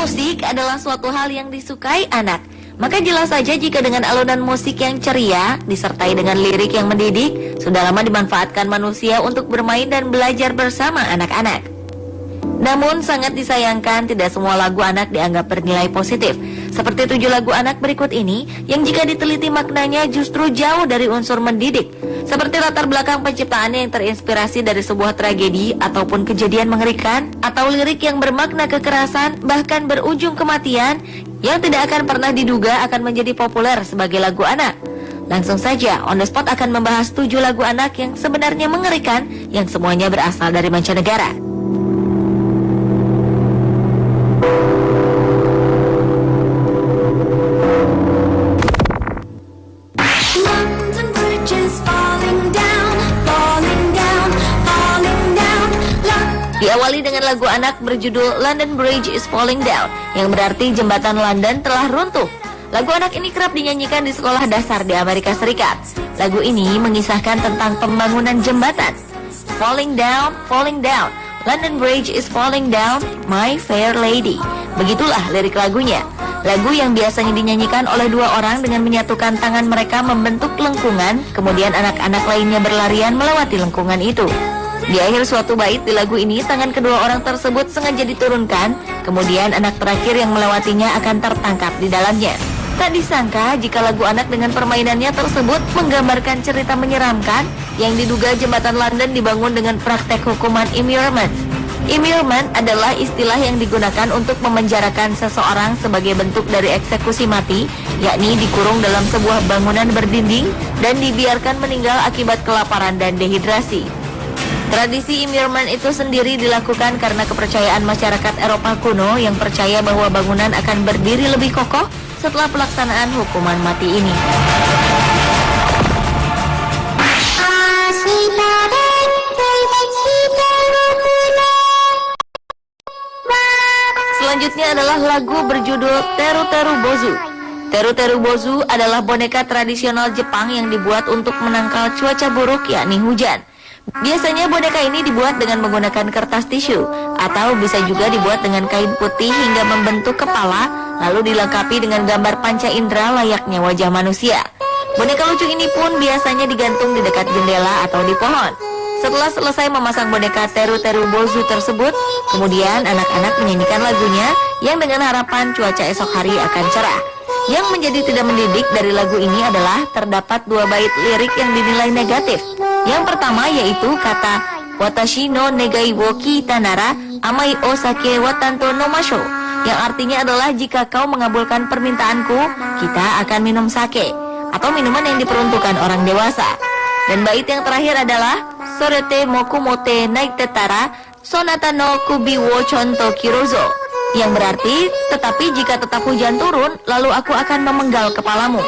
Musik adalah suatu hal yang disukai anak. Maka jelas saja jika dengan alunan musik yang ceria disertai dengan lirik yang mendidik, sudah lama dimanfaatkan manusia untuk bermain dan belajar bersama anak-anak. Namun sangat disayangkan tidak semua lagu anak dianggap bernilai positif. Seperti 7 lagu anak berikut ini yang jika diteliti maknanya justru jauh dari unsur mendidik. Seperti latar belakang penciptaannya yang terinspirasi dari sebuah tragedi ataupun kejadian mengerikan, atau lirik yang bermakna kekerasan bahkan berujung kematian yang tidak akan pernah diduga akan menjadi populer sebagai lagu anak. Langsung saja On The Spot akan membahas 7 lagu anak yang sebenarnya mengerikan yang semuanya berasal dari mancanegara. Diawali dengan lagu anak berjudul London Bridge is Falling Down, yang berarti jembatan London telah runtuh. Lagu anak ini kerap dinyanyikan di sekolah dasar di Amerika Serikat. Lagu ini mengisahkan tentang pembangunan jembatan. Falling down, London Bridge is falling down, my fair lady. Begitulah lirik lagunya. Lagu yang biasanya dinyanyikan oleh 2 orang dengan menyatukan tangan mereka membentuk lengkungan, kemudian anak-anak lainnya berlarian melewati lengkungan itu. Di akhir suatu bait di lagu ini, tangan kedua orang tersebut sengaja diturunkan, kemudian anak terakhir yang melewatinya akan tertangkap di dalamnya. Tak disangka jika lagu anak dengan permainannya tersebut menggambarkan cerita menyeramkan yang diduga jembatan London dibangun dengan praktek hukuman immurement. Immurement adalah istilah yang digunakan untuk memenjarakan seseorang sebagai bentuk dari eksekusi mati, yakni dikurung dalam sebuah bangunan berdinding dan dibiarkan meninggal akibat kelaparan dan dehidrasi. Tradisi immurement itu sendiri dilakukan karena kepercayaan masyarakat Eropa kuno yang percaya bahwa bangunan akan berdiri lebih kokoh setelah pelaksanaan hukuman mati ini. Selanjutnya adalah lagu berjudul Teru Teru Bozu. Teru Teru Bozu adalah boneka tradisional Jepang yang dibuat untuk menangkal cuaca buruk, yakni hujan. Biasanya boneka ini dibuat dengan menggunakan kertas tisu, atau bisa juga dibuat dengan kain putih hingga membentuk kepala, lalu dilengkapi dengan gambar panca indera layaknya wajah manusia. Boneka lucu ini pun biasanya digantung di dekat jendela atau di pohon. Setelah selesai memasang boneka Teru Teru Bozu tersebut, kemudian anak-anak menyanyikan lagunya yang dengan harapan cuaca esok hari akan cerah. Yang menjadi tidak mendidik dari lagu ini adalah terdapat 2 bait lirik yang dinilai negatif. Yang pertama yaitu kata Watashi no negai wo kita nara amai o sake watanto no masho, yang artinya adalah jika kau mengabulkan permintaanku, kita akan minum sake, atau minuman yang diperuntukkan orang dewasa. Dan bait yang terakhir adalah Sorete moku mote naitetara sonata no kubi wo chonto kirozo, yang berarti tetapi jika tetap hujan turun, lalu aku akan memenggal kepalamu.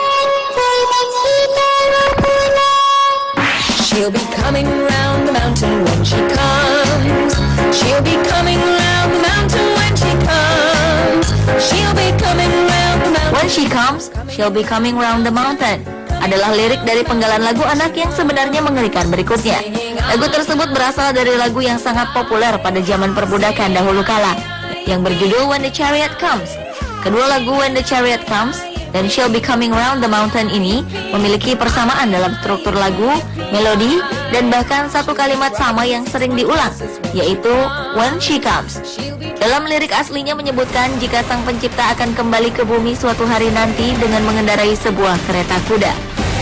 She'll be coming round the mountain when she comes. She'll be coming round the mountain when she comes. She'll be coming round the mountain. When she comes, she'll be coming round the mountain adalah lirik dari penggalan lagu anak yang sebenarnya mengerikan berikutnya. Lagu tersebut berasal dari lagu yang sangat populer pada zaman perbudakan dahulu kala, yang berjudul When the Chariot Comes. Kedua lagu When the Chariot Comes dan She'll Be Coming Round the Mountain ini memiliki persamaan dalam struktur lagu, melodi, dan bahkan satu kalimat sama yang sering diulang, yaitu When She Comes. Dalam lirik aslinya menyebutkan jika sang pencipta akan kembali ke bumi suatu hari nanti dengan mengendarai sebuah kereta kuda.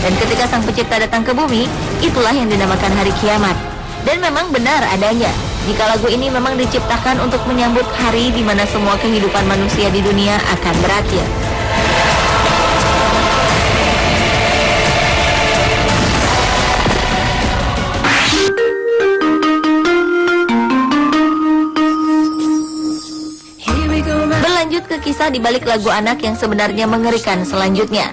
Dan ketika sang pencipta datang ke bumi, itulah yang dinamakan hari kiamat. Dan memang benar adanya, jika lagu ini memang diciptakan untuk menyambut hari di mana semua kehidupan manusia di dunia akan berakhir. Berlanjut ke kisah di balik lagu anak yang sebenarnya mengerikan selanjutnya,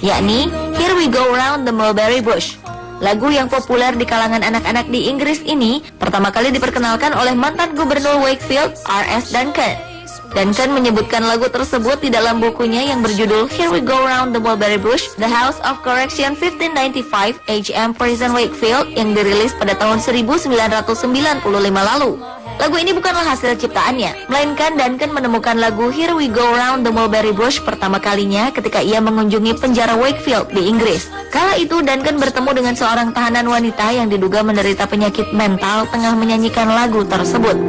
yakni Here We Go Round the Mulberry Bush. Lagu yang populer di kalangan anak-anak di Inggris ini pertama kali diperkenalkan oleh mantan gubernur Wakefield, R.S. Duncan. Duncan menyebutkan lagu tersebut di dalam bukunya yang berjudul Here We Go Round the Mulberry Bush, The House of Correction 1595, H.M. Prison Wakefield, yang dirilis pada tahun 1995 lalu. Lagu ini bukanlah hasil ciptaannya, melainkan Duncan menemukan lagu Here We Go Round the Mulberry Bush pertama kalinya ketika ia mengunjungi penjara Wakefield di Inggris. Kala itu Duncan bertemu dengan seorang tahanan wanita yang diduga menderita penyakit mental tengah menyanyikan lagu tersebut.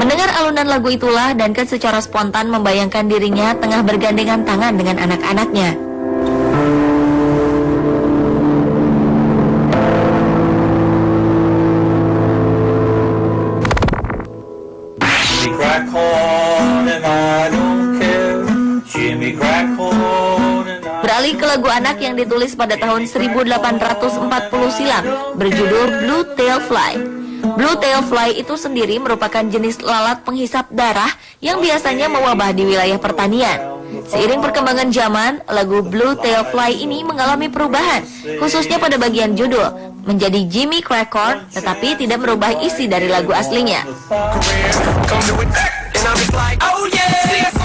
Mendengar alunan lagu itulah, Duncan secara spontan membayangkan dirinya tengah bergandengan tangan dengan anak-anaknya. Beralih ke lagu anak yang ditulis pada tahun 1840 silam, berjudul Blue Tail Fly. Blue Tail Fly itu sendiri merupakan jenis lalat penghisap darah yang biasanya mewabah di wilayah pertanian. Seiring perkembangan zaman, lagu Blue Tail Fly ini mengalami perubahan, khususnya pada bagian judul, menjadi Jimmy Cracker, tetapi tidak merubah isi dari lagu aslinya.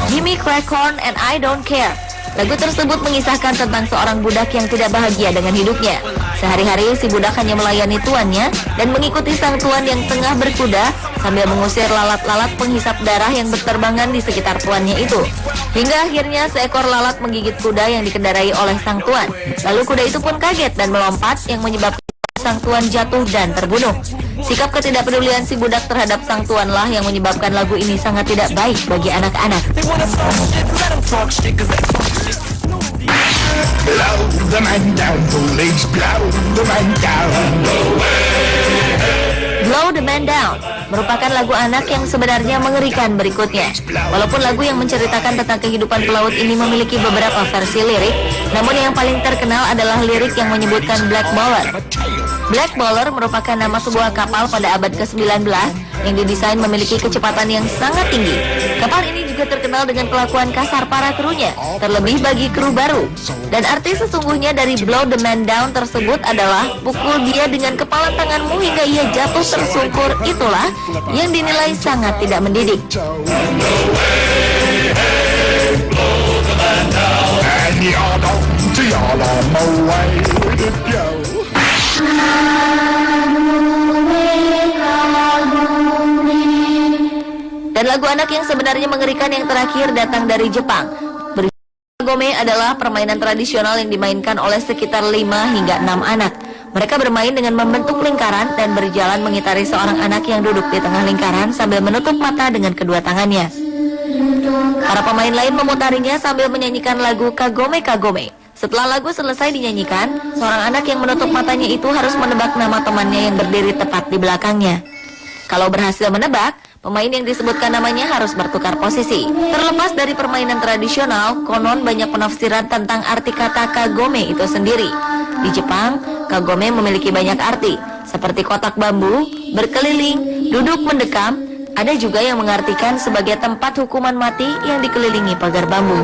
Jimmy Cracker and I Don't Care. Lagu tersebut mengisahkan tentang seorang budak yang tidak bahagia dengan hidupnya. Sehari-hari si budak hanya melayani tuannya dan mengikuti sang tuan yang tengah berkuda sambil mengusir lalat-lalat penghisap darah yang berterbangan di sekitar tuannya itu. Hingga akhirnya seekor lalat menggigit kuda yang dikendarai oleh sang tuan. Lalu kuda itu pun kaget dan melompat yang menyebabkan sang tuan jatuh dan terbunuh. Sikap ketidakpedulian si budak terhadap sang tuanlah yang menyebabkan lagu ini sangat tidak baik bagi anak-anak. Blow the man down, police, blow the man down. Blow the Man Down merupakan lagu anak yang sebenarnya mengerikan berikutnya. Walaupun lagu yang menceritakan tentang kehidupan pelaut ini memiliki beberapa versi lirik, namun yang paling terkenal adalah lirik yang menyebutkan Black Bowler. Black Bowler merupakan nama sebuah kapal pada abad ke-19 yang didesain memiliki kecepatan yang sangat tinggi. Kapal ini juga terkenal dengan kelakuan kasar para krunya, terlebih bagi kru baru. Dan arti sesungguhnya dari Blow the Man Down tersebut adalah pukul dia dengan kepala tanganmu hingga ia jatuh tersungkur. Itulah yang dinilai sangat tidak mendidik. Dan lagu anak yang sebenarnya mengerikan yang terakhir datang dari Jepang. Kagome adalah permainan tradisional yang dimainkan oleh sekitar 5 hingga 6 anak. Mereka bermain dengan membentuk lingkaran dan berjalan mengitari seorang anak yang duduk di tengah lingkaran sambil menutup mata dengan kedua tangannya. Para pemain lain memutarinya sambil menyanyikan lagu Kagome Kagome. Setelah lagu selesai dinyanyikan, seorang anak yang menutup matanya itu harus menebak nama temannya yang berdiri tepat di belakangnya. Kalau berhasil menebak, pemain yang disebutkan namanya harus bertukar posisi. Terlepas dari permainan tradisional, konon banyak penafsiran tentang arti kata kagome itu sendiri. Di Jepang, kagome memiliki banyak arti, seperti kotak bambu, berkeliling, duduk mendekam. Ada juga yang mengartikan sebagai tempat hukuman mati yang dikelilingi pagar bambu.